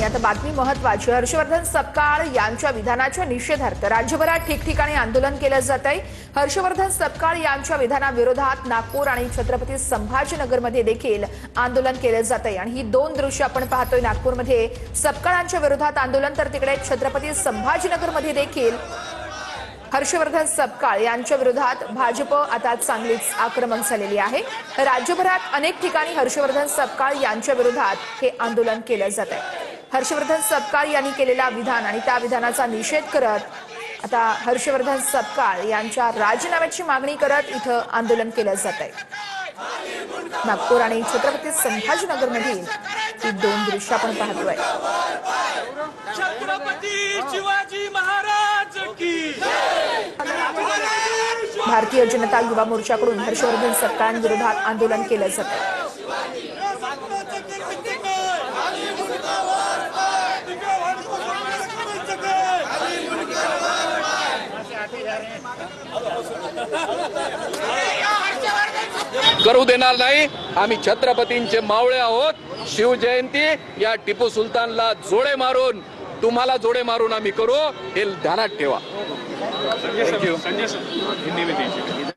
आणि आता बातमी महत्त्वाची। हर्षवर्धन सपकाळ यांच्या विधानाच्या निषेधार्थ राज्यभरात ठिकठिकाणी आंदोलन केलं जात आहे। हर्षवर्धन सपकाळ यांच्या विधानाविरोधात नागपूर आणि छत्रपती संभाजीनगरमध्ये देखील आंदोलन केलं जात आहे। आणि ही दोन दृश्य आपण पाहतोय। नागपूरमध्ये सपकाळांच्या विरोधात आंदोलन, तर तिकडे छत्रपती संभाजीनगरमध्ये देखील हर्षवर्धन सपकाळ यांच्या विरोधात भाजप आता चांगलीच आक्रमक झालेली आहे। राज्यभरात अनेक ठिकाणी हर्षवर्धन सपकाळ यांच्या विरोधात हे आंदोलन केलं जात आहे। हर्षवर्धन सपकाळ यांनी केलेला विधान आणि त्या विधानाचा निषेध करत आता हर्षवर्धन सपकाळ यांच्या राजीनाम्याची मागणी करत इथं आंदोलन केलं जात आहे। नागपूर आणि छत्रपती संभाजीनगरमधील ही दोन दृश्य आपण पाहतोय। छत्रपती शिवाजी महाराज की भारतीय जनता युवा मोर्चाकडून हर्षवर्धन सपकाळांविरोधात आंदोलन केलं जातं। करू देणार नाही। आम्ही छत्रपतींचे मावळे आहोत। शिवजयंती या टिपू सुलतानला जोडे मारून, तुम्हाला जोडे मारून आम्ही करू, हे ध्यानात ठेवा। संजय सर, हिंदी में दीजिए।